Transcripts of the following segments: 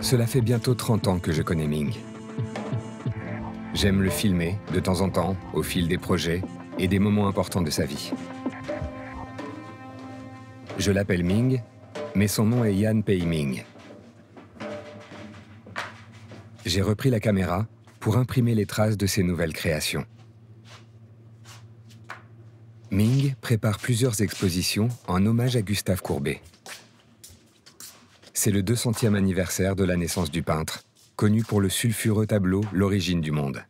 Cela fait bientôt 30 ans que je connais Ming. J'aime le filmer, de temps en temps, au fil des projets et des moments importants de sa vie. Je l'appelle Ming, mais son nom est Yan Pei Ming. J'ai repris la caméra pour imprimer les traces de ses nouvelles créations. Ming prépare plusieurs expositions en hommage à Gustave Courbet. C'est le 200e anniversaire de la naissance du peintre, connu pour le sulfureux tableau L'origine du monde.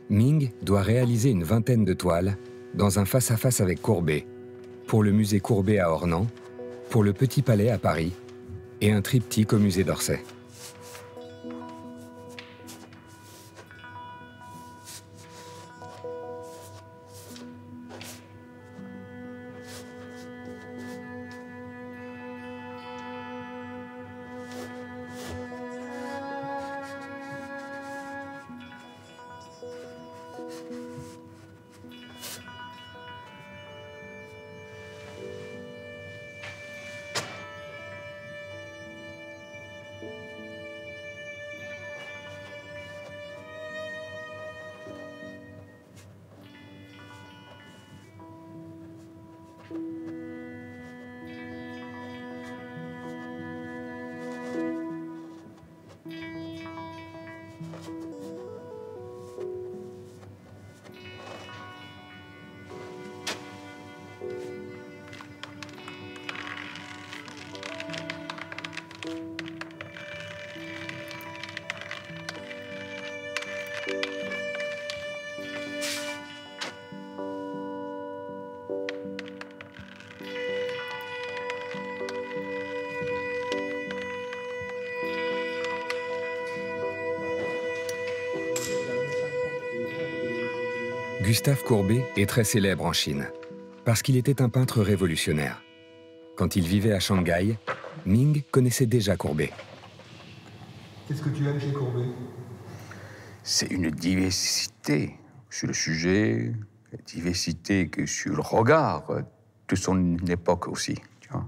Ming doit réaliser une vingtaine de toiles dans un face-à-face avec Courbet, pour le musée Courbet à Ornans, pour le Petit Palais à Paris et un triptyque au musée d'Orsay. Gustave Courbet est très célèbre en Chine, parce qu'il était un peintre révolutionnaire. Quand il vivait à Shanghai, Ming connaissait déjà Courbet. Qu'est-ce que tu aimes chez Courbet? C'est une diversité sur le sujet, une diversité que sur le regard de son époque aussi. Tu vois.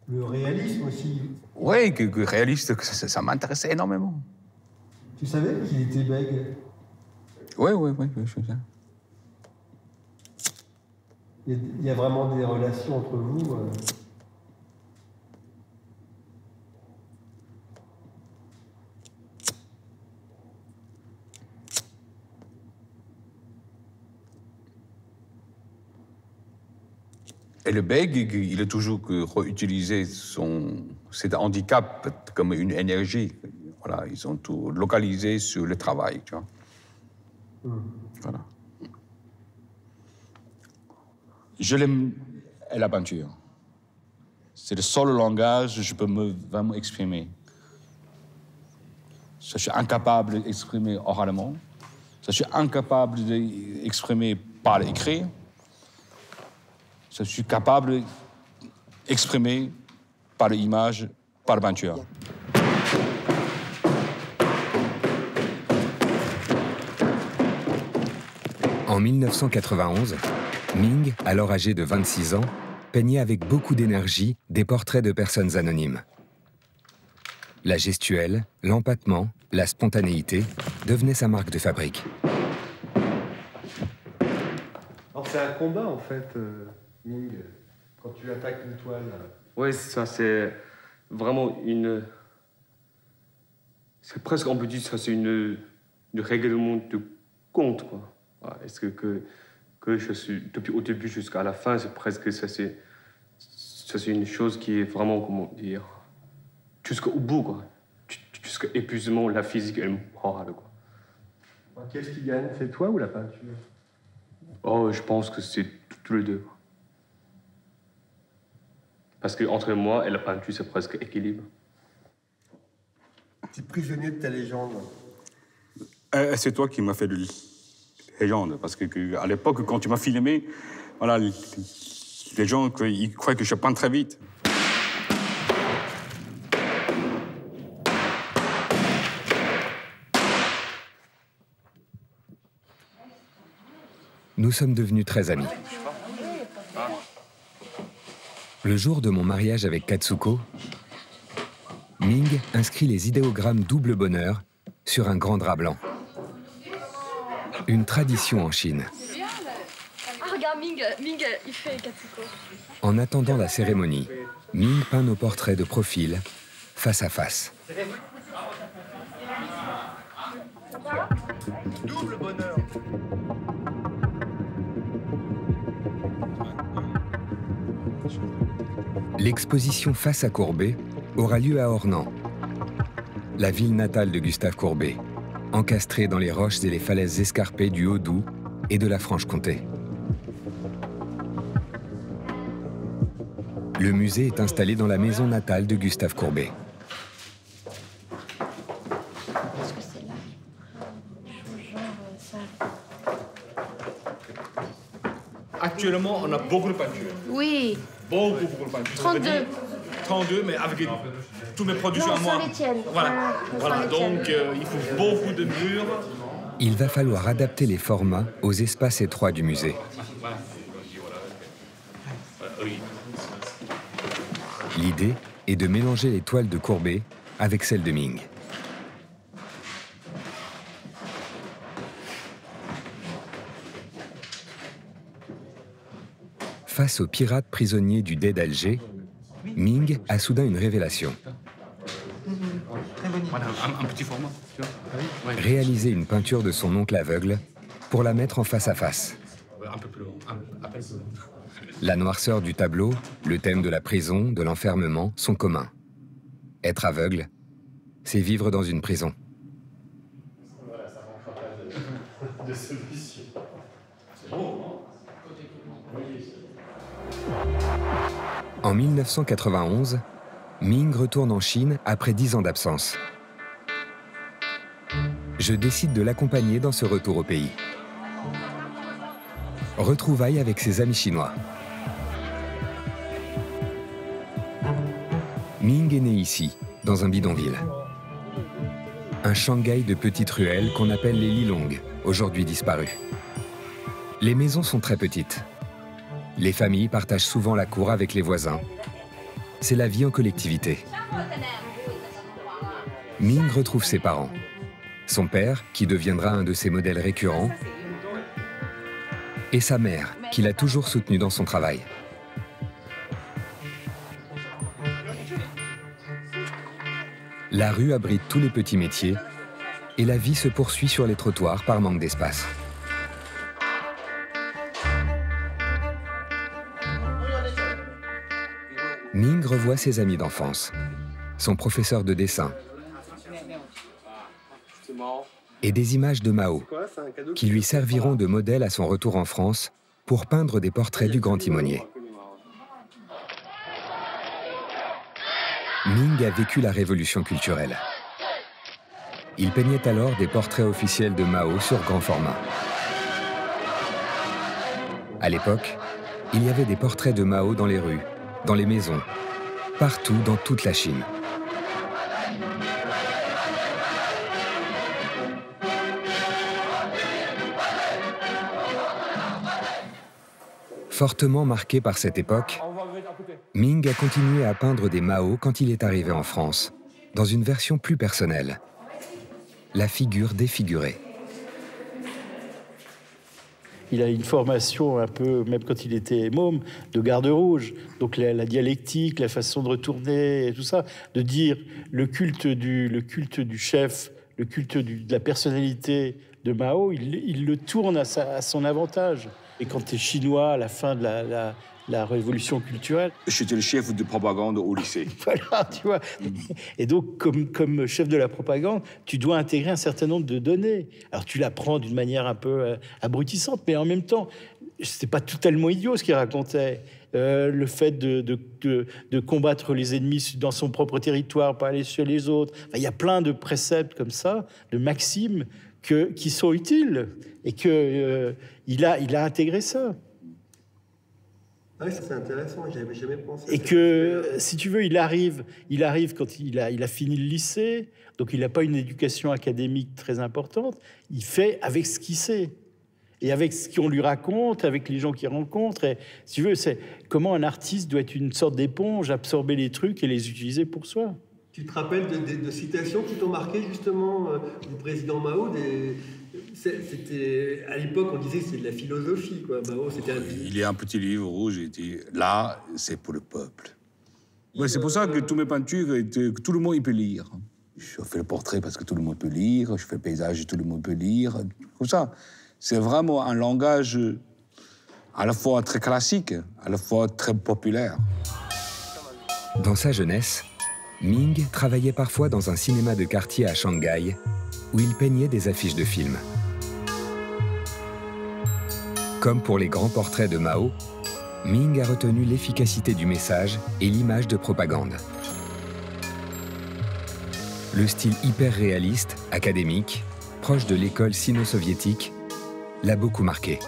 Le réalisme aussi. Oui, que réaliste, ça m'intéressait énormément. Tu savais qu'il était bègue? Oui, je sais. Il y a vraiment des relations entre vous Et le bègue, il a toujours réutilisé cet handicap comme une énergie. Voilà, ils ont tout localisé sur le travail, tu vois. Voilà. Je l'aime à la peinture. C'est le seul langage où je peux vraiment exprimer. Je suis incapable d'exprimer oralement. Je suis incapable d'exprimer par l'écrit. Je suis capable d'exprimer par l'image, par la peinture. En 1991, Ming, alors âgé de 26 ans, peignait avec beaucoup d'énergie des portraits de personnes anonymes. La gestuelle, l'empattement, la spontanéité devenaient sa marque de fabrique. Alors c'est un combat en fait, Ming, quand tu attaques une toile. Oui, ça c'est vraiment une... C'est presque, on peut dire, ça c'est une règlement de compte, quoi. Est-ce que je suis, depuis au début jusqu'à la fin, c'est presque, ça c'est une chose qui est vraiment, comment dire, jusqu'au bout, quoi. Jusqu'à épuisement, la physique et le moral, quoi. Qu'est-ce qui gagne? C'est toi ou la peinture? Oh, je pense que c'est tous les deux. Parce qu'entre moi et la peinture, c'est presque équilibre. Tu es prisonnier de ta légende. C'est toi qui m'as fait de légende. Parce que à l'époque, quand tu m'as filmé, voilà, les gens ils croient que je peins très vite. Nous sommes devenus très amis. Le jour de mon mariage avec Katsuko, Ming inscrit les idéogrammes double bonheur sur un grand drap blanc. Une tradition en Chine. Ah, regarde, Ming, il fait Katsuko. En attendant la cérémonie, Ming peint nos portraits de profil, face à face. Double bonheur. L'exposition Face à Courbet aura lieu à Ornans, la ville natale de Gustave Courbet, encastrée dans les roches et les falaises escarpées du Haut-Doubs et de la Franche-Comté. Le musée est installé dans la maison natale de Gustave Courbet. Actuellement, on a beaucoup de peintures. Oui. Beaucoup de peintures. 32. 32, mais avec tous mes productions Non, à moi. Saint-Étienne. Voilà. Donc il faut beaucoup de murs. Il va falloir adapter les formats aux espaces étroits du musée. L'idée est de mélanger les toiles de Courbet avec celles de Ming. Face aux pirates prisonniers du dé d'Alger, Ming a soudain une révélation. Voilà, un petit format. Tu vois. Réaliser une peinture de son oncle aveugle pour la mettre en face à face. Un peu plus long. Un peu plus long. La noirceur du tableau, le thème de la prison, de l'enfermement sont communs. Être aveugle, c'est vivre dans une prison. En 1991, Ming retourne en Chine après 10 ans d'absence. Je décide de l'accompagner dans ce retour au pays. Retrouvailles avec ses amis chinois. Ming est né ici, dans un bidonville. Un Shanghai de petites ruelles qu'on appelle les Lilong, aujourd'hui disparues. Les maisons sont très petites. Les familles partagent souvent la cour avec les voisins. C'est la vie en collectivité. Ming retrouve ses parents. Son père, qui deviendra un de ses modèles récurrents, et sa mère, qui l'a toujours soutenu dans son travail. La rue abrite tous les petits métiers et la vie se poursuit sur les trottoirs par manque d'espace. Ming revoit ses amis d'enfance, son professeur de dessin et des images de Mao qui lui serviront de modèle à son retour en France pour peindre des portraits du grand timonier. Ming a vécu la révolution culturelle. Il peignait alors des portraits officiels de Mao sur grand format. À l'époque, il y avait des portraits de Mao dans les rues, dans les maisons, partout dans toute la Chine. Fortement marqué par cette époque, Ming a continué à peindre des Mao quand il est arrivé en France, dans une version plus personnelle, la figure défigurée. Il a une formation un peu, même quand il était môme, de garde rouge. Donc la dialectique, la façon de retourner, et tout ça, de dire le culte du chef, le culte de la personnalité de Mao, il le tourne à son avantage. Et quand tu es chinois, à la fin de la révolution culturelle. J'étais le chef de propagande au lycée. Voilà, tu vois. Et donc, comme chef de la propagande, tu dois intégrer un certain nombre de données. Alors, tu l'apprends d'une manière un peu abrutissante, mais en même temps, c'était pas totalement idiot ce qu'il racontait. Le fait de combattre les ennemis dans son propre territoire, pas aller chez les autres. Enfin, il y a plein de préceptes comme ça, de maximes qui sont utiles et il a intégré ça. Ah oui, ça c'est intéressant, j'avais jamais pensé. Et que, si tu veux, il arrive quand il a fini le lycée, donc il n'a pas une éducation académique très importante, il fait avec ce qu'il sait. Et avec ce qu'on lui raconte, avec les gens qu'il rencontre. Et, si tu veux, c'est comment un artiste doit être une sorte d'éponge, absorber les trucs et les utiliser pour soi. Tu te rappelles de citations qui t'ont marqué justement du président Mao c'était, à l'époque, on disait que c'est de la philosophie, quoi. Mao, c'était Il y a un petit livre rouge, il dit « Là, c'est pour le peuple ». Ouais, c'est pour ça que tous mes peintures, que tout le monde il peut lire. Je fais le portrait parce que tout le monde peut lire, je fais le paysage et tout le monde peut lire, comme ça. C'est vraiment un langage à la fois très classique, à la fois très populaire. Dans sa jeunesse, Ming travaillait parfois dans un cinéma de quartier à Shanghai, où il peignait des affiches de films. Comme pour les grands portraits de Mao, Ming a retenu l'efficacité du message et l'image de propagande. Le style hyper réaliste, académique, proche de l'école sino-soviétique, l'a beaucoup marqué.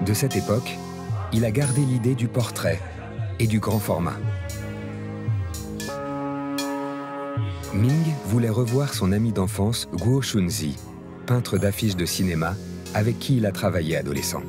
De cette époque, il a gardé l'idée du portrait et du grand format. Ming voulait revoir son ami d'enfance Guo Shunzi, peintre d'affiches de cinéma avec qui il a travaillé adolescent.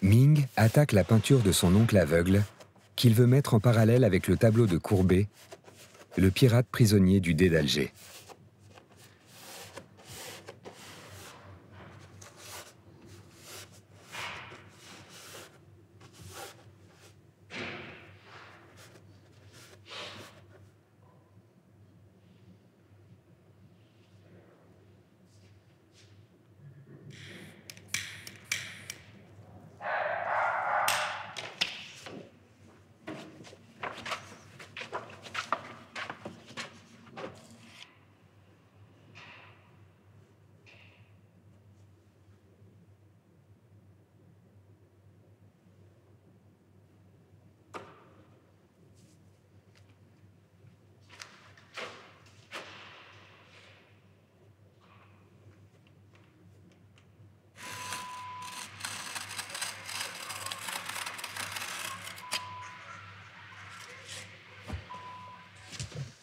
Ming attaque la peinture de son oncle aveugle, qu'il veut mettre en parallèle avec le tableau de Courbet, le pirate prisonnier du dé d'Alger.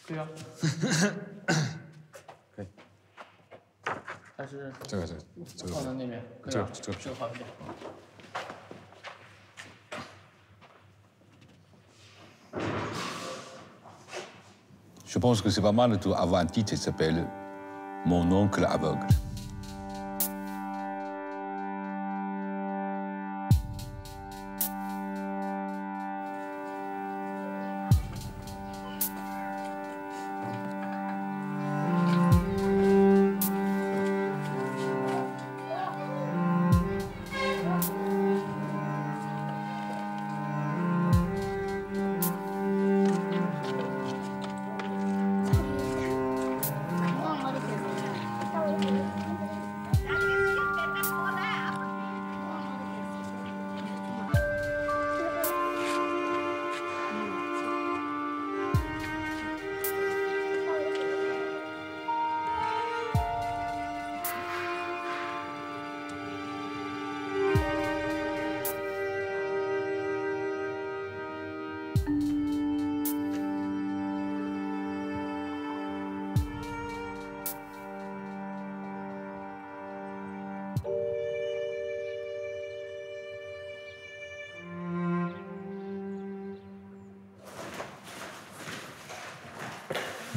对啊。可以。还是这个放在那边，可以吧？这个画面。Je pense que c'est pas mal d'avoir un titre qui s'appelle « Mon oncle aveugle ».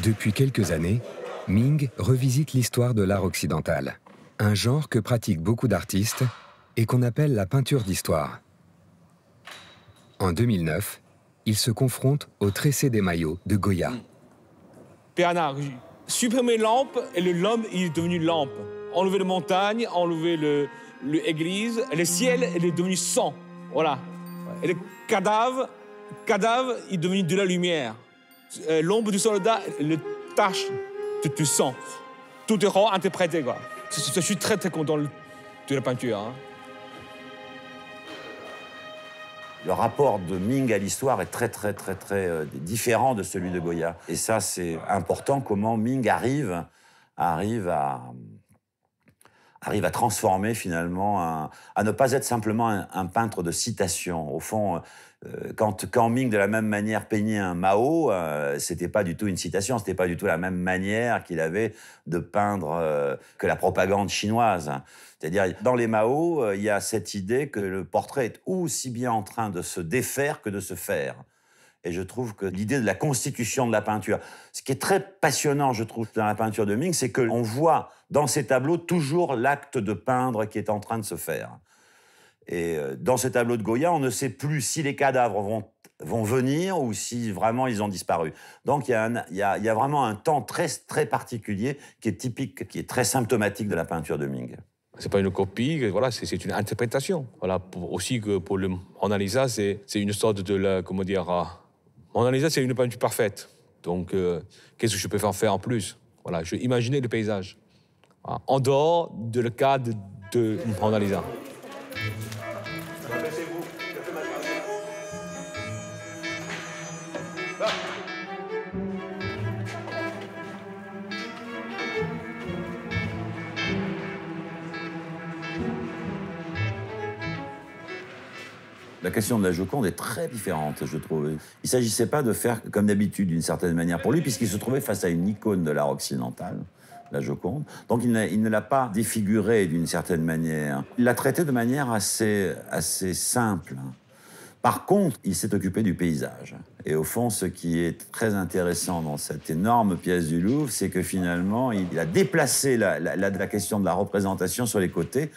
Depuis quelques années, Ming revisite l'histoire de l'art occidental, un genre que pratiquent beaucoup d'artistes et qu'on appelle la peinture d'histoire. En 2009, il se confronte au Tressé des maillots de Goya. Bernard, supprimer lampe et l'homme est devenu lampe. Enlever les montagnes, enlever l'église, le ciel il est devenu sang. Voilà. Et le cadavre est devenu de la lumière. L'ombre du soldat, le tache de sang. Tout est interprété, quoi. Je suis très, très content de la peinture. Hein. Le rapport de Ming à l'histoire est très différent de celui de Goya. Et ça, c'est important, comment Ming arrive à transformer finalement, à ne pas être simplement un peintre de citation. Au fond, quand Ming, de la même manière, peignait un Mao, c'était pas du tout une citation, c'était pas du tout la même manière qu'il avait de peindre que la propagande chinoise. C'est-à-dire, dans les Mao, il y a cette idée que le portrait est aussi bien en train de se défaire que de se faire. Et je trouve que l'idée de la constitution de la peinture, ce qui est très passionnant, je trouve, dans la peinture de Ming, c'est qu'on voit dans ces tableaux toujours l'acte de peindre qui est en train de se faire. Et dans ce tableau de Goya, on ne sait plus si les cadavres vont venir ou si vraiment ils ont disparu. Donc il y a vraiment un temps très particulier qui est typique, qui est très symptomatique de la peinture de Ming. C'est pas une copie, voilà, c'est une interprétation. Voilà, aussi que pour le Mona Lisa, c'est une sorte de la, comment dire, Mona Lisa, c'est une peinture parfaite. Donc, qu'est-ce que je peux faire en plus? Voilà, je vais imaginer le paysage, voilà, en dehors de le cadre de Mona Lisa. La question de la Joconde est très différente, je trouve. Il ne s'agissait pas de faire comme d'habitude, d'une certaine manière, pour lui, puisqu'il se trouvait face à une icône de l'art occidental, la Joconde. Donc il ne l'a pas défigurée d'une certaine manière. Il l'a traitée de manière assez simple. Par contre, il s'est occupé du paysage. Et au fond, ce qui est très intéressant dans cette énorme pièce du Louvre, c'est que finalement, il a déplacé la question de la représentation sur les côtés.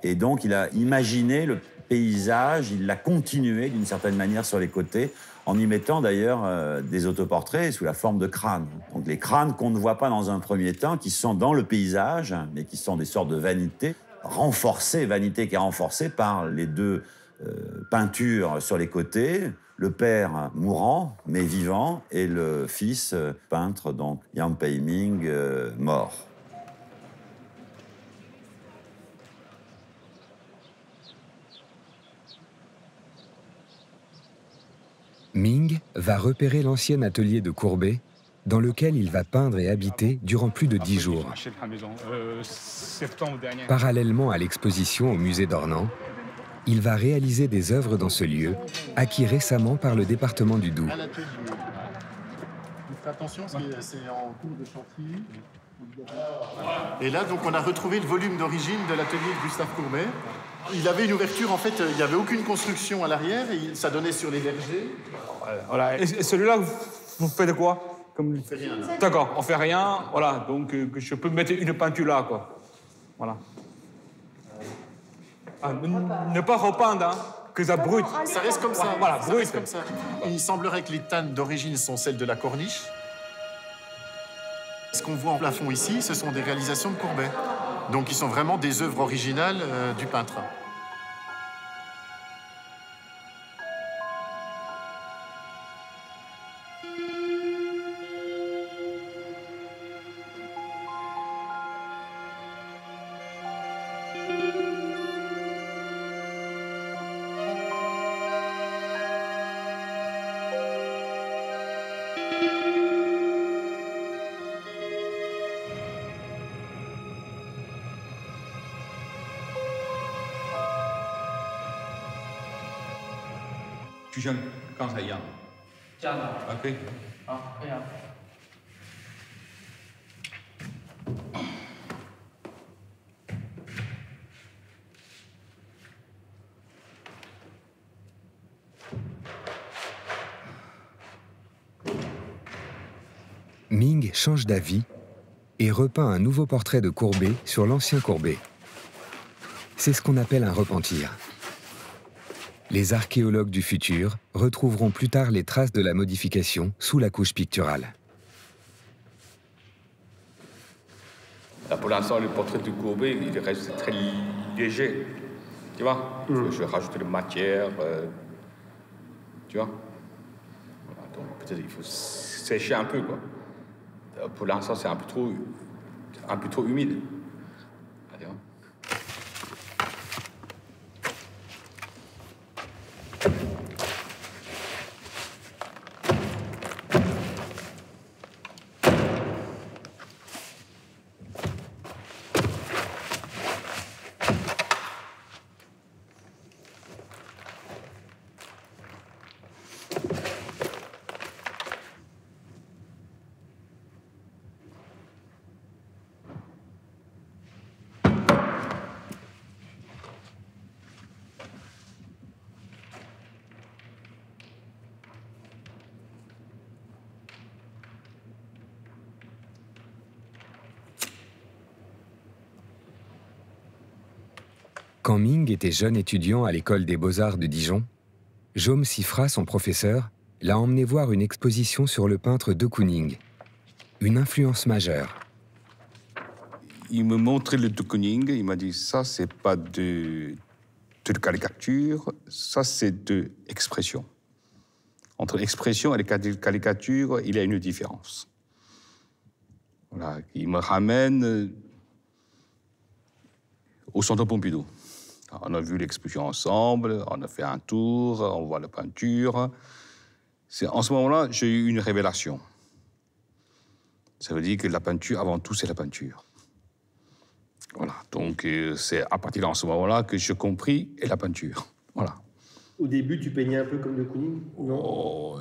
Et donc, il a imaginé le paysage, il l'a continué d'une certaine manière sur les côtés, en y mettant d'ailleurs des autoportraits sous la forme de crânes. Donc les crânes qu'on ne voit pas dans un premier temps, qui sont dans le paysage, mais qui sont des sortes de vanités, vanité qui est renforcée par les deux peintures sur les côtés, le père mourant, mais vivant, et le fils peintre, donc Yang Pei-ming, mort. Ming va repérer l'ancien atelier de Courbet, dans lequel il va peindre et habiter durant plus de 10 jours. Parallèlement à l'exposition au musée d'Ornans, il va réaliser des œuvres dans ce lieu, acquis récemment par le département du Doubs. Attention, c'est en cours de chantier. Et là, donc, on a retrouvé le volume d'origine de l'atelier de Gustave Courbet. Il avait une ouverture, en fait, il n'y avait aucune construction à l'arrière, et ça donnait sur les vergers. Voilà. Et celui-là, vous faites quoi? On ne fait rien. D'accord, on fait rien, voilà. Donc, je peux mettre une peinture là, quoi. Voilà. Ne pas repeindre, hein, que ça brute. Ça reste comme ça. Voilà, ça reste comme ça. Il semblerait que les tannes d'origine sont celles de la corniche. Ce qu'on voit en plafond ici, ce sont des réalisations de Courbet. Donc, ils sont vraiment des œuvres originales du peintre. Je suis jeune quand ça y est. 这样的。啊，可以。好，可以啊。 Ming change d'avis et repeint un nouveau portrait de Courbet sur l'ancien Courbet. C'est ce qu'on appelle un repentir. Les archéologues du futur retrouveront plus tard les traces de la modification sous la couche picturale. Là, pour l'instant, le portrait de Courbet, il reste très léger. Tu vois, je rajoute de matière. Tu vois, voilà, donc peut-être il faut sécher un peu, quoi. Pour l'instant, c'est un peu trop humide. Allez, hein. Quand Ming était jeune étudiant à l'école des Beaux-Arts de Dijon, Jaume Siffra, son professeur, l'a emmené voir une exposition sur le peintre De Kooning, une influence majeure. Il me montrait le De Kooning, il m'a dit ça, c'est pas de caricature, ça, c'est de expression. Entre l'expression et la caricature, il y a une différence. Voilà, il me ramène au Centre Pompidou. On a vu l'exposition ensemble, on a fait un tour, on voit la peinture. En ce moment-là, j'ai eu une révélation. Ça veut dire que la peinture, avant tout, c'est la peinture. Voilà, donc c'est à partir de ce moment-là que j'ai compris et la peinture. Voilà. Au début, tu peignais un peu comme De Kooning, non? Oh,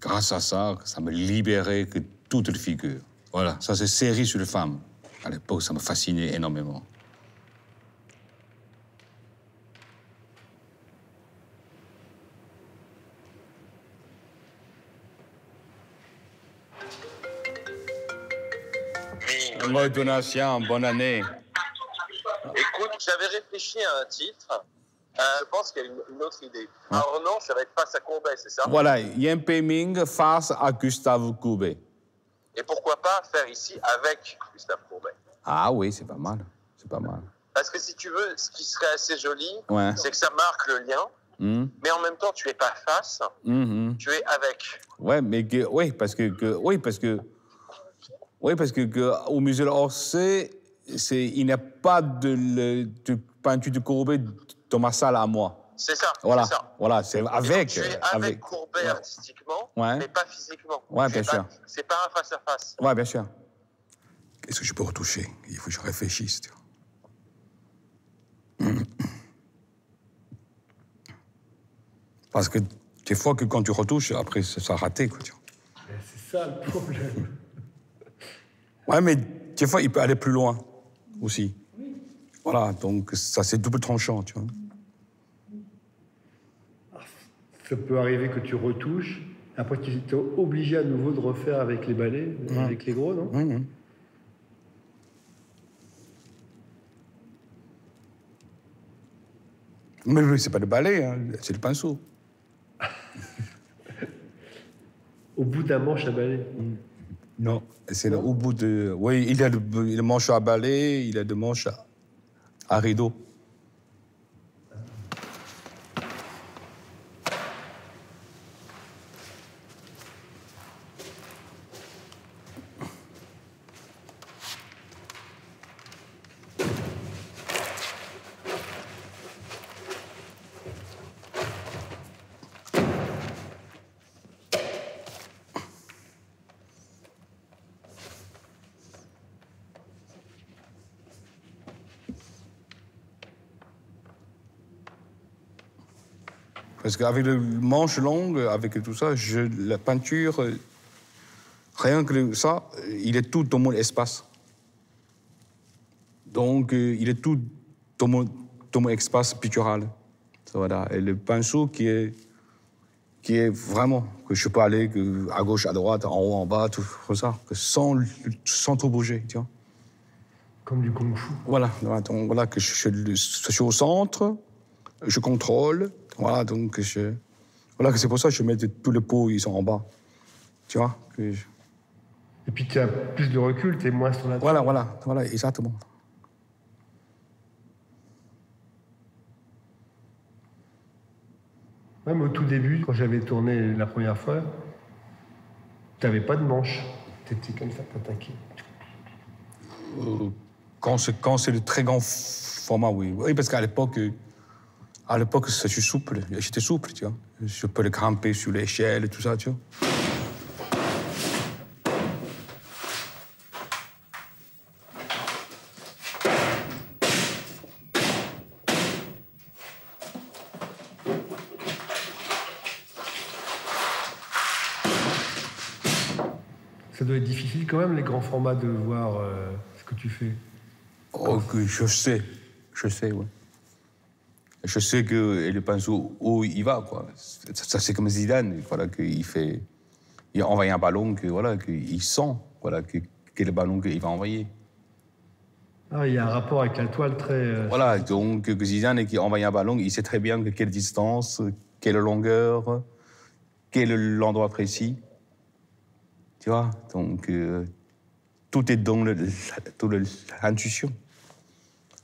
grâce à ça, ça me libérait que toutes les figures. Voilà, ça c'est série sur les femmes. À l'époque, ça me fascinait énormément. Moi, Donatien, bonne année. Écoute, j'avais réfléchi à un titre. Je pense qu'il y a une autre idée. Alors non, ça va être face à Courbet, c'est ça? Voilà, Yen Pei-Ming face à Gustave Courbet. Et pourquoi pas faire ici avec Gustave Courbet? Ah oui, c'est pas mal. C'est pas mal. Parce que si tu veux, ce qui serait assez joli, Ouais. c'est que ça marque le lien, mais en même temps, tu es pas face, tu es avec. Ouais, mais parce que au musée d'Orsay, il n'y a pas de peinture de Courbet dans ma salle à moi. C'est ça. Voilà, c'est ça. voilà, c'est avec. Et donc, tu es avec Courbet artistiquement, Ouais. mais pas physiquement. Ouais, bien sûr. C'est pas un face à face. Ouais, bien sûr. Qu'est-ce que je peux retoucher? Il faut que je réfléchisse. Tu vois. Parce que des fois que quand tu retouches, après ça a raté, quoi. Tu vois. C'est ça le problème. Ouais, mais des fois il peut aller plus loin aussi. Voilà, donc ça c'est double tranchant, tu vois. Ça peut arriver que tu retouches, après tu es obligé à nouveau de refaire avec les balais, avec les gros, non? Mais c'est pas le balai, hein, c'est le pinceau. Au bout d'un manche à balai. Non, c'est là, au bout de... Oui, il y a le manche à balai, il y a le manche à rideau. Parce qu'avec le manche longue, avec tout ça, la peinture, rien que ça, il est tout dans mon espace. Donc, il est tout dans mon espace pictural. Voilà. Et le pinceau qui est vraiment, que je peux aller à gauche, à droite, en haut, en bas, tout ça, sans trop bouger, tu vois. Comme du kung-fu. Voilà, donc voilà, que je suis au centre, je contrôle, voilà, donc voilà, c'est pour ça que je mets tous les pots, ils sont en bas, tu vois. Et puis tu as plus de recul, tu es moins sur la tête. Voilà, exactement. Même au tout début, quand j'avais tourné la première fois, tu n'avais pas de manche. Tu étais comme ça, t'attaquais. Quand c'est le très grand format, oui. Oui, parce qu'à l'époque, je suis souple. J'étais souple, tu vois. Je peux le grimper sur l'échelle et tout ça, tu vois. Ça doit être difficile quand même, les grands formats, de voir ce que tu fais. Oh, je sais, oui. Je sais que le pinceau, où il va, quoi. Ça c'est comme Zidane, voilà, il envoie un ballon, qu'il sent, voilà, que le ballon qu'il va envoyer. Ah, il y a un rapport avec la toile très... Voilà, donc Zidane qui envoie un ballon, il sait très bien quelle distance, quelle longueur, quel est l'endroit précis. Tu vois, donc tout est dans l'intuition.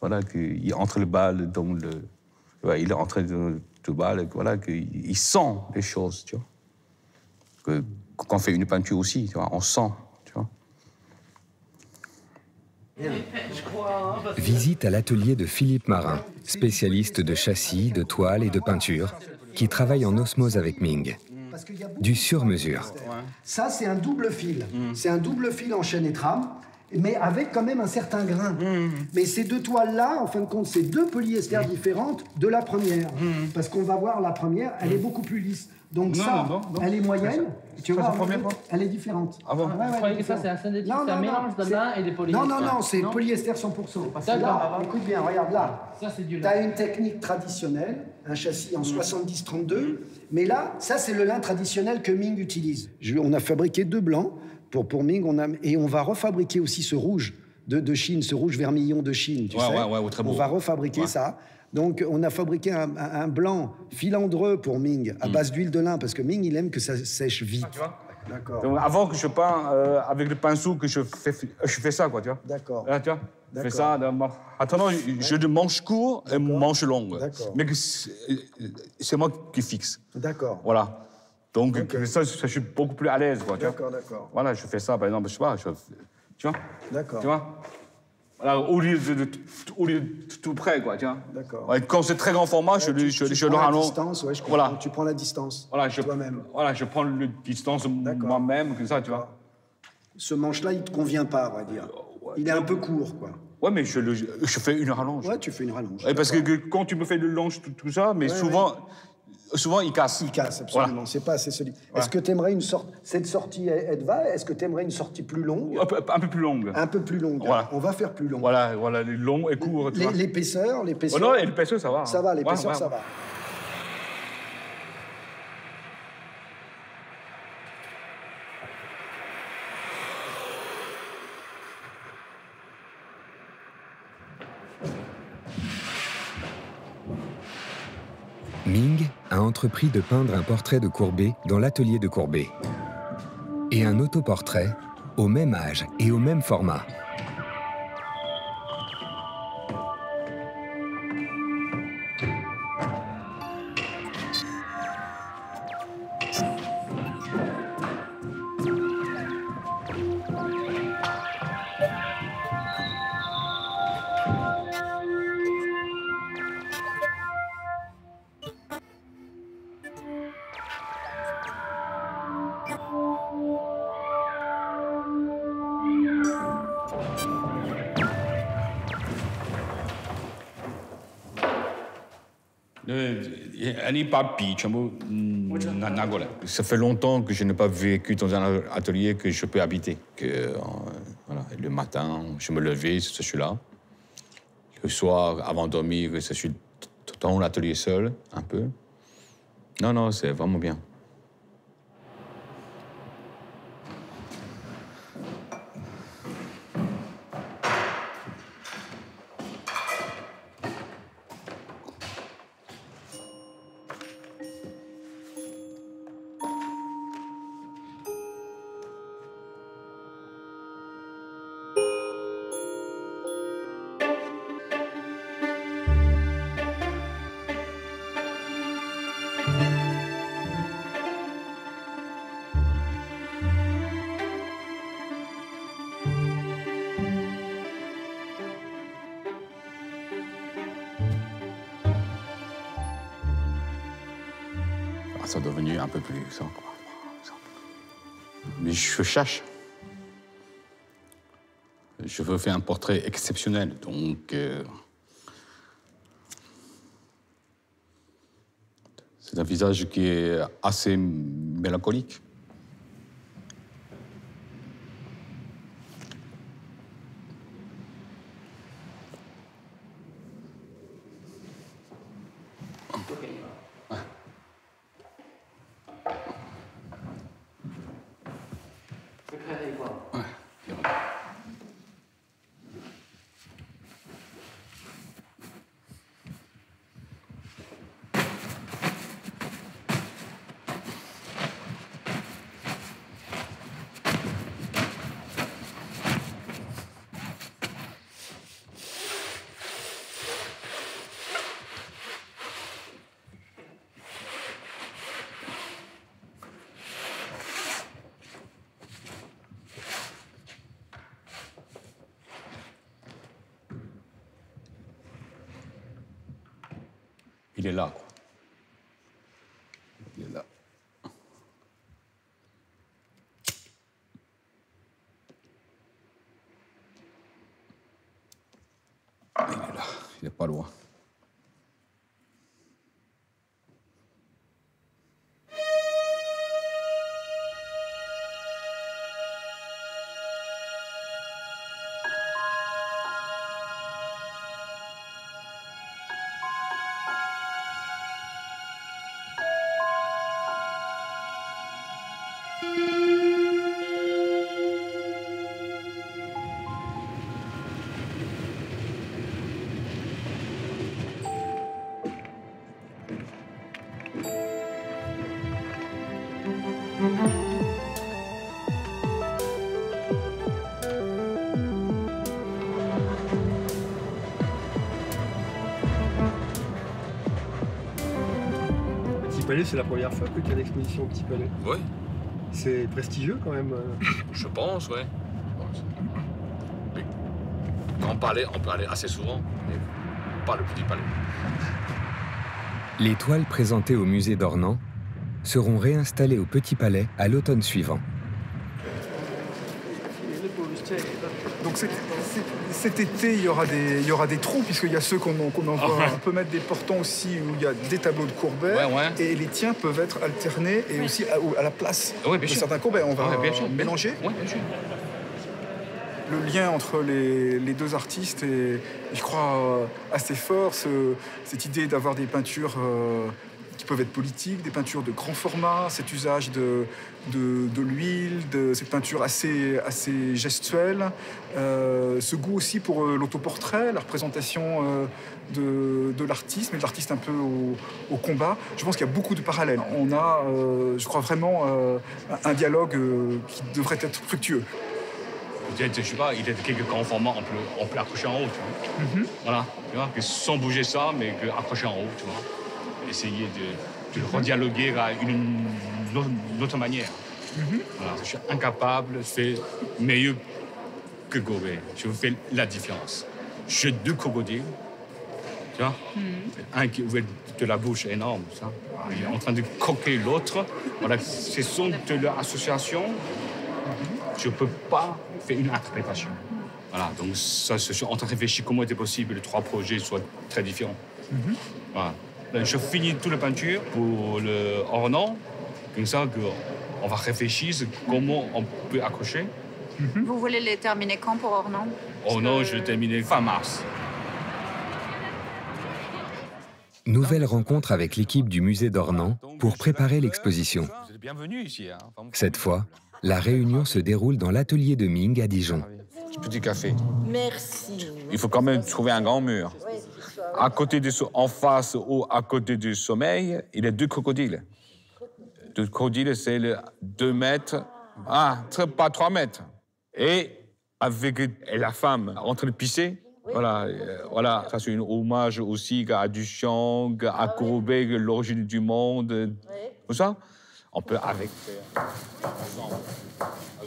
Voilà, qu'il entre le bal dans le... Ouais, il est entré dans le bal, voilà, qu'il sent les choses, tu vois. Quand on fait une peinture aussi, tu vois, on sent, tu vois. Visite à l'atelier de Philippe Marin, spécialiste de châssis, de toile et de peinture, qui travaille en osmose avec Ming. Du sur-mesure. Ça, c'est un double fil. C'est un double fil en chaîne et trame, mais avec quand même un certain grain. Mais ces deux toiles-là, en fin de compte, c'est deux polyesters différentes de la première. Parce qu'on va voir, la première, elle est beaucoup plus lisse. Donc non. Elle est moyenne. Tu vois, elle est différente. Ah bon? Vous croyez que ça, c'est un synthétique, c'est un mélange de lin et des polyesters? Non, c'est polyester 100%. D'accord. Écoute bien, regarde là. Ça, c'est du lin. Tu as une technique traditionnelle, un châssis en 70-32, mais là, ça, c'est le lin traditionnel que Ming utilise. On a fabriqué deux blancs pour Ming, et on va refabriquer aussi ce rouge de Chine, ce rouge vermillon de Chine, tu sais. Très beau. On va refabriquer ça. Donc, on a fabriqué un blanc filandreux pour Ming, à base d'huile de lin, parce que Ming, il aime que ça sèche vite. Tu vois? D'accord. Donc, avant que je peins avec le pinceau, que je fais ça, quoi, tu vois. D'accord. Là, tu vois, je fais ça. Attends, j'ai de manches courtes et manches longues. D'accord. Mais c'est moi qui fixe. D'accord. Voilà. Donc, ça, je suis beaucoup plus à l'aise, quoi, tu vois. D'accord. Voilà, je fais ça, par exemple, je sais pas, tu vois. D'accord. Tu vois. Voilà, au lieu de tout près, quoi, tiens. D'accord. Ouais, quand c'est très grand format, je le rallonge. Distance, ouais, je comprends. Voilà. Tu prends la distance. Voilà, toi-même. Voilà, je prends la distance moi-même, comme ça, tu vois. Ce manche-là, il te convient pas, on va dire. Il est un peu court, quoi. Ouais, mais je fais une rallonge. Ouais, tu fais une rallonge. Et parce que quand tu me fais le longe, tout ça, mais souvent, il casse. Il casse, absolument. Voilà. C'est pas assez solide. Voilà. Est-ce que tu aimerais cette sortie, elle te va? Est-ce que tu aimerais une sortie plus longue? Un peu plus longue. Un peu plus longue. Voilà. On va faire plus long. Voilà, les longs et courts. L'épaisseur. Oh non, l'épaisseur, ça va. Ça va, l'épaisseur, ça va. Ming a entrepris de peindre un portrait de Courbet dans l'atelier de Courbet. Et un autoportrait au même âge et au même format. Ça fait longtemps que je n'ai pas vécu dans un atelier que je peux habiter. Voilà, le matin, je me levais, je suis là. Le soir, avant de dormir, je suis dans l'atelier seul, un peu. Non, c'est vraiment bien. Ça est devenu un peu plus... Mais je cherche. Je veux faire un portrait exceptionnel, donc... c'est un visage qui est assez mélancolique. Il est là, quoi. Il est là. Il est là. Il n'est pas loin. Petit Palais, c'est la première fois que tu as l'exposition au Petit Palais. Oui. C'est prestigieux quand même. Je pense, oui. Grand Palais, on peut aller assez souvent, mais pas le Petit Palais. Les toiles présentées au musée d'Ornans seront réinstallées au Petit Palais à l'automne suivant. Donc cet été, il y aura des trous, puisqu'il y a ceux qu'on envoie. On peut mettre des portants aussi où il y a des tableaux de Courbet. Et les tiens peuvent être alternés et aussi à la place de certains Courbet. On va mélanger. Oui, bien sûr. Le lien entre les deux artistes est, je crois, assez fort. Cette idée d'avoir des peintures qui peuvent être politiques, des peintures de grand format, cet usage de l'huile, de cette peinture assez gestuelle, ce goût aussi pour l'autoportrait, la représentation de l'artiste, mais de l'artiste un peu au combat. Je pense qu'il y a beaucoup de parallèles. On a, je crois vraiment, un dialogue qui devrait être fructueux. Je sais pas, il y a quelques grands formats, on peut accrocher en haut, tu vois. Voilà, tu vois, que sans bouger ça, mais accrocher en haut, tu vois. Essayer de redialoguer à une autre manière. Voilà, je suis incapable de faire mieux que Courbet. Je fais la différence. J'ai deux crocodiles, tu vois. Un qui ouvre de la bouche énorme, ça. Il est en train de croquer l'autre. Voilà, ce sont de leur association. Je ne peux pas faire une interprétation. Voilà, donc ça, je suis en train de réfléchir comment il était possible que les trois projets soient très différents. Voilà. Je finis toute la peinture pour le ornement, comme ça on va réfléchir comment on peut accrocher. Vous voulez les terminer quand pour Ornans? Ornans, je vais terminer fin mars. Nouvelle rencontre avec l'équipe du musée d'Ornans pour préparer l'exposition. Vous êtes bienvenus ici. Hein. Cette fois, la réunion se déroule dans l'atelier de Ming à Dijon. Petit café. Merci. Il faut quand même trouver un grand mur. À côté en face ou à côté du sommeil, il y a 2 crocodiles. 2 crocodiles, c'est 2 mètres, pas 3 mètres. Et avec la femme en train de pisser, voilà, ça c'est un hommage aussi à Duchamp, à Courbet, l'origine du monde, tout ça. On peut avec ensemble.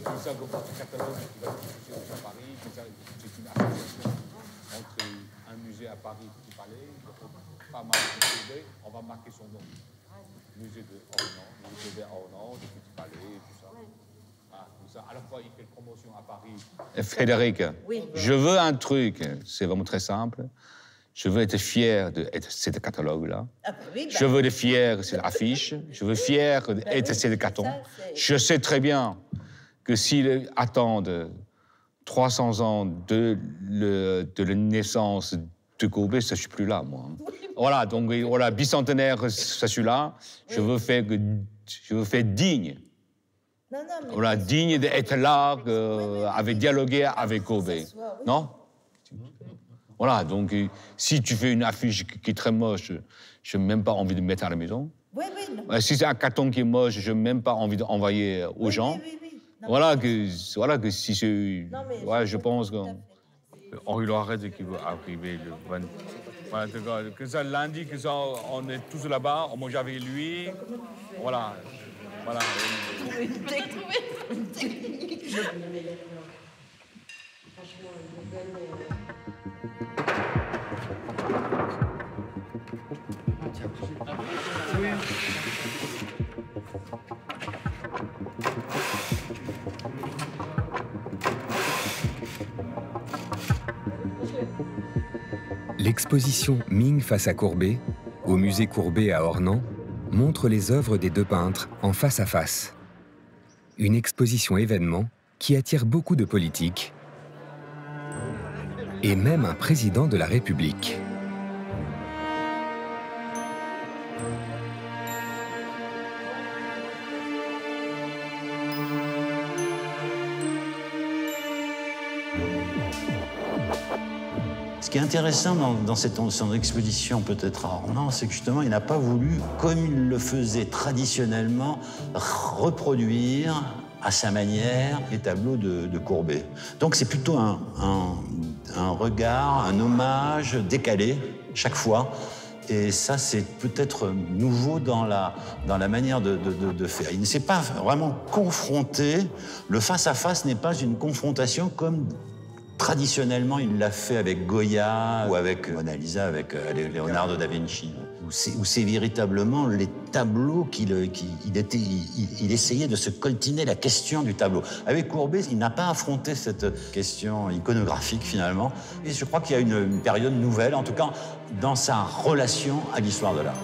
Tout ça, comme le catalogue qui va se à Paris, c'est une association entre un musée à Paris, Petit Palais, pas mal de Courbet, on va marquer son nom. Musée de Ornans, musée de Ornans, de Petit Palais, tout ça. Tout ça. À la fois, il fait une promotion à Paris. Frédéric, je veux un truc, c'est vraiment très simple. Je veux être fier d'être ce catalogue-là. Je veux être fier de cette affiche. Je veux être fier d'être ce carton. Je sais très bien que s'ils attendent 300 ans de la naissance de Courbet, ça ne suis plus là, moi. Voilà, donc voilà, bicentenaire, ça suis là. Je veux faire digne. Voilà, digne d'être là, avec dialoguer avec Courbet. Non? Voilà, donc si tu fais une affiche qui est très moche, je n'ai même pas envie de mettre à la maison. Si c'est un carton qui est moche, je n'ai même pas envie d'envoyer aux gens. Voilà que si c'est... Ouais, je pense que... Henri Loiret qui va arriver le 20... Voilà, que ça, lundi, que ça, on est tous là-bas, on mange avec lui. Voilà. Voilà. L'exposition Ming face à Courbet, au musée Courbet à Ornans, montre les œuvres des 2 peintres en face à face. Une exposition événement qui attire beaucoup de politiques et même un président de la République. Ce qui est intéressant dans son exposition, peut-être à Ornans, c'est que justement, il n'a pas voulu, comme il le faisait traditionnellement, reproduire à sa manière les tableaux de Courbet. Donc c'est plutôt un regard, un hommage décalé, chaque fois. Et ça, c'est peut-être nouveau dans la manière de faire. Il ne s'est pas vraiment confronté. Le face-à-face n'est pas une confrontation comme traditionnellement il l'a fait avec Goya ou avec Mona Lisa, avec Leonardo da Vinci. Où c'est véritablement les tableaux qu'il essayait de se coltiner la question du tableau. Avec Courbet, il n'a pas affronté cette question iconographique, finalement. Et je crois qu'il y a une période nouvelle, en tout cas, dans sa relation à l'histoire de l'art.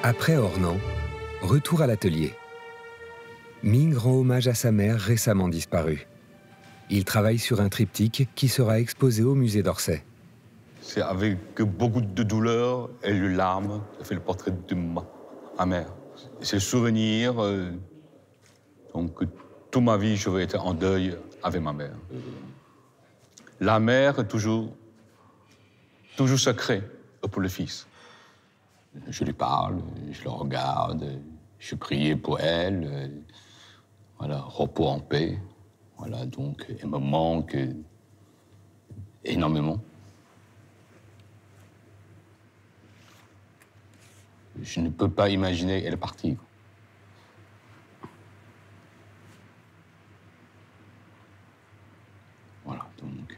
Après Ornans, retour à l'atelier. Ming rend hommage à sa mère récemment disparue. Il travaille sur un triptyque qui sera exposé au musée d'Orsay. C'est avec beaucoup de douleur et de larmes que j'ai fait le portrait de ma mère. C'est le souvenir. Donc, toute ma vie, je vais être en deuil avec ma mère. La mère, toujours sacrée pour le fils. Je lui parle, je le regarde, je priais pour elle. Voilà, repos en paix. Voilà, donc, elle me manque énormément. Je ne peux pas imaginer, elle est partie. Voilà, donc,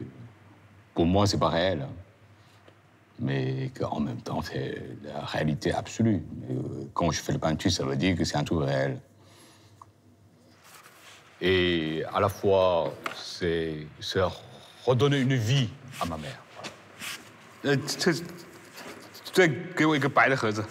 pour moi, c'est pas réel. mais qu'en même temps, c'est la réalité absolue. Quand je fais la peinture, ça veut dire que c'est un truc réel. Et à la fois, c'est redonner une vie à ma mère. 这给我一个白的盒子。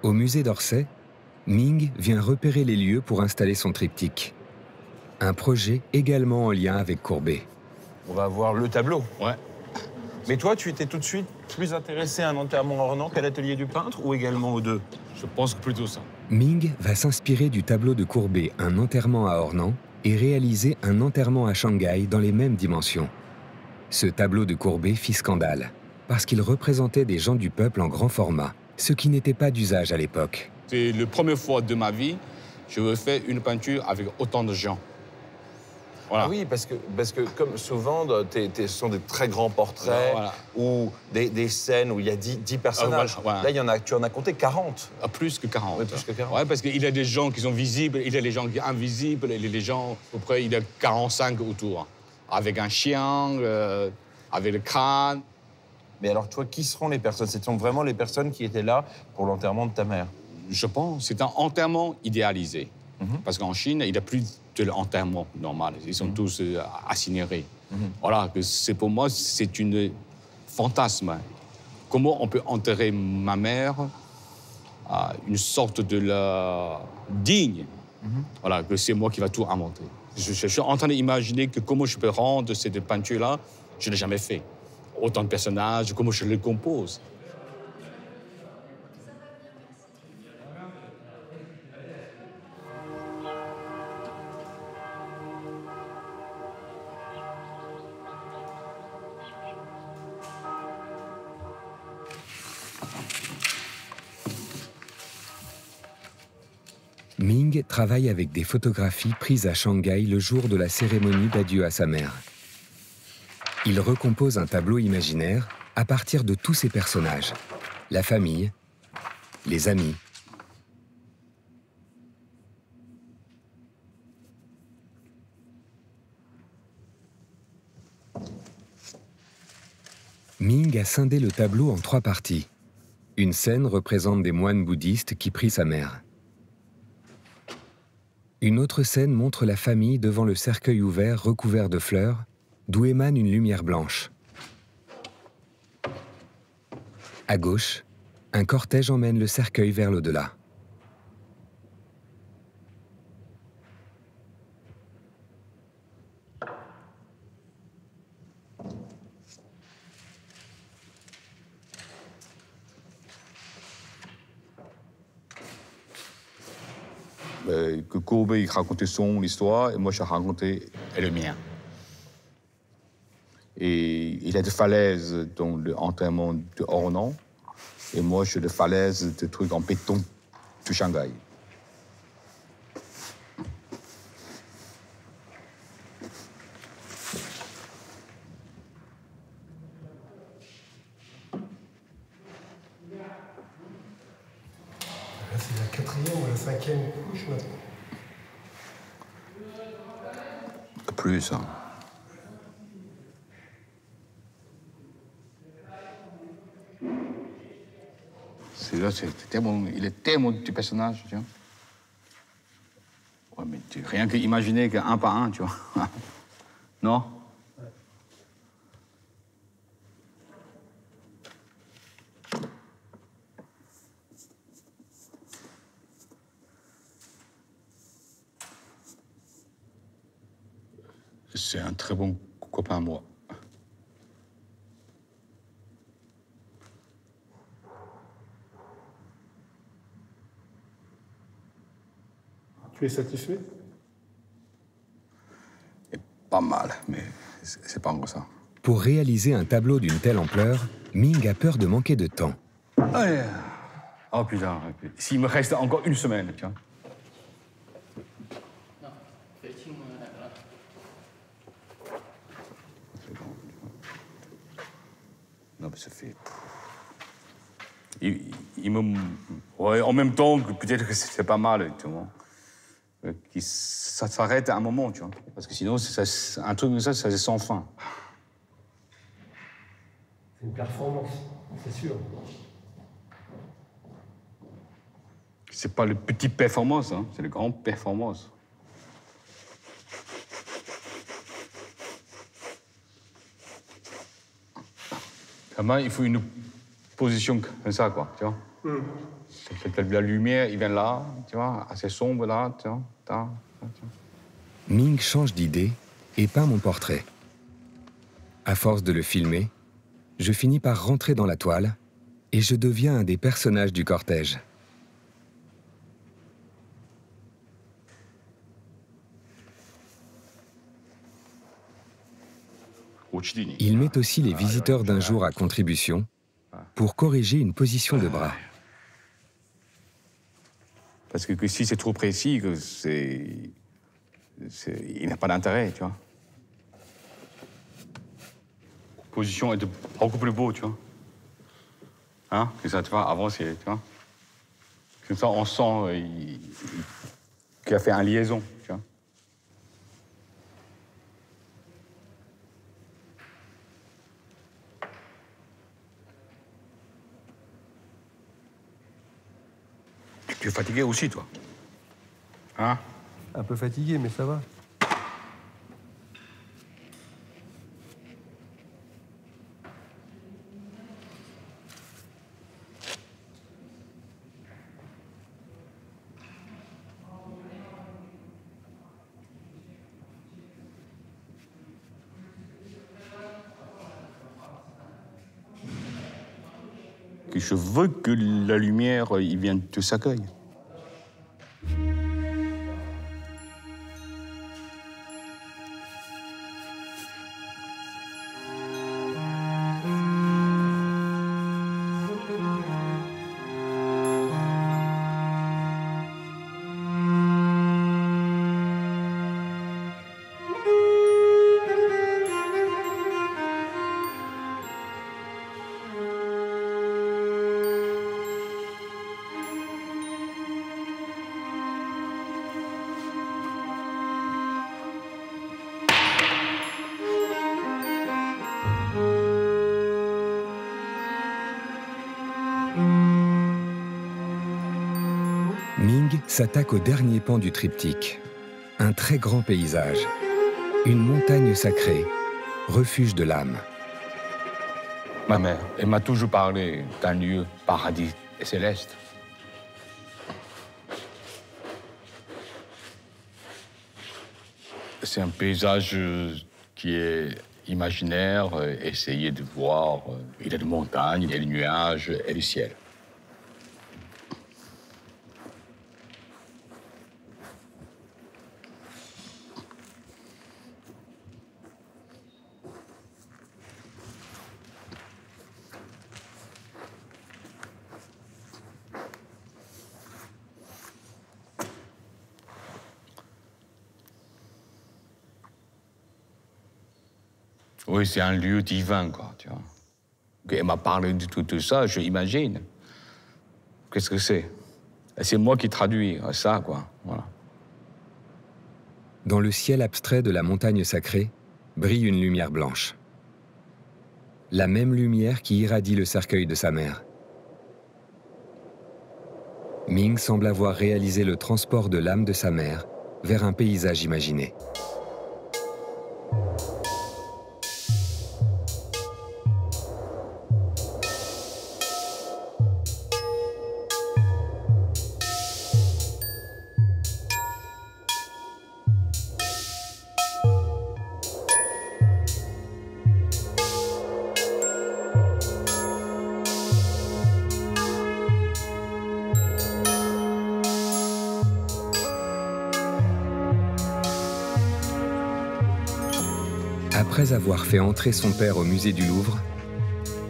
Au musée d'Orsay, Ming vient repérer les lieux pour installer son triptyque. Un projet également en lien avec Courbet. On va voir le tableau. Ouais. Mais toi, tu étais tout de suite plus intéressé à un enterrement ornant qu'à l'atelier du peintre ou également aux deux? Je pense que plutôt ça. Ming va s'inspirer du tableau de Courbet, un enterrement à Ornans, et réaliser un enterrement à Shanghai dans les mêmes dimensions. Ce tableau de Courbet fit scandale, parce qu'il représentait des gens du peuple en grand format, ce qui n'était pas d'usage à l'époque. C'est la première fois de ma vie que je refais une peinture avec autant de gens. Voilà. Ah oui, parce que comme souvent, ce sont des très grands portraits ou des scènes où il y a 10 personnages. Là, tu en as compté 40. Ah, plus que 40. Oui, plus que 40. Ouais, parce qu'il y a des gens qui sont visibles, il y a des gens qui sont invisibles, il y a des gens, à peu près, il y a 45 autour. Avec un chien, avec le crâne. Mais alors, toi, qui seront les personnes? Ce sont vraiment les personnes qui étaient là pour l'enterrement de ta mère? Je pense. C'est un enterrement idéalisé. Parce qu'en Chine, il n'y a plus de l'enterrement normal. Ils sont tous incinérés. Voilà, pour moi, c'est un fantasme. Comment on peut enterrer ma mère à une sorte de la digne? Voilà, que c'est moi qui va tout inventer. Je suis en train d'imaginer que comment je peux rendre cette peinture-là, je ne l'ai jamais fait. Autant de personnages, comment je les compose. Ming travaille avec des photographies prises à Shanghai le jour de la cérémonie d'adieu à sa mère. Il recompose un tableau imaginaire à partir de tous ses personnages, la famille, les amis. Ming a scindé le tableau en 3 parties. Une scène représente des moines bouddhistes qui prient sa mère. Une autre scène montre la famille devant le cercueil ouvert recouvert de fleurs, d'où émane une lumière blanche. À gauche, un cortège emmène le cercueil vers l'au-delà. Que Courbet racontait son histoire et moi je racontais le mien. Et il y a des falaises dans l'enterrement de Ornans et moi je suis des falaises de trucs en béton de Shanghai. C'est la 4e ou la 5e couche maintenant. plus, ça. Là, il est tellement du personnage, tu vois. Ouais, mais rien qu'imaginer qu'un par un, tu vois. Non? C'est un très bon copain à moi. Tu es satisfait? Pas mal, mais c'est pas encore ça. Pour réaliser un tableau d'une telle ampleur, Ming a peur de manquer de temps. Oh putain, s'il me reste encore une semaine, tiens. Non, mais ça fait... Ouais, en même temps, peut-être que c'est pas mal, tu vois. Ça s'arrête à un moment, tu vois. Parce que sinon, un truc comme ça, c'est sans fin. C'est une performance, c'est sûr. C'est pas le petit performance, hein, c'est le grand performance. Vraiment, il faut une position comme ça, quoi, tu vois. La lumière, il vient là, tu vois, assez sombre là, tu vois. Ming change d'idée et peint mon portrait. À force de le filmer, je finis par rentrer dans la toile et je deviens un des personnages du cortège. Il met aussi les visiteurs d'un jour à contribution pour corriger une position de bras. Parce que si c'est trop précis, il n'a pas d'intérêt, tu vois. La position est beaucoup plus beau, tu vois. Hein? Que ça, tu vois, avant, tu vois. Comme ça, on sent qu'il a fait une liaison, tu vois. Tu es fatigué aussi, toi? Hein? Un peu fatigué, mais ça va. Que je veux que la lumière, il vienne de s'accueille. Ming s'attaque au dernier pan du triptyque. Un très grand paysage. Une montagne sacrée, refuge de l'âme. Ma mère, elle m'a toujours parlé d'un lieu paradis et céleste. C'est un paysage qui est imaginaire, essayer de voir. Il y a des montagnes, il y a des nuages et du ciel. Oui, c'est un lieu divin, quoi, tu vois. Elle m'a parlé de tout ça, je imagine. Qu'est-ce que c'est? C'est moi qui traduis ça, quoi, voilà. dans le ciel abstrait de la montagne sacrée, brille une lumière blanche. La même lumière qui irradie le cercueil de sa mère. Ming semble avoir réalisé le transport de l'âme de sa mère vers un paysage imaginé. Après avoir fait entrer son père au musée du Louvre,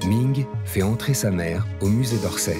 Ming fait entrer sa mère au musée d'Orsay.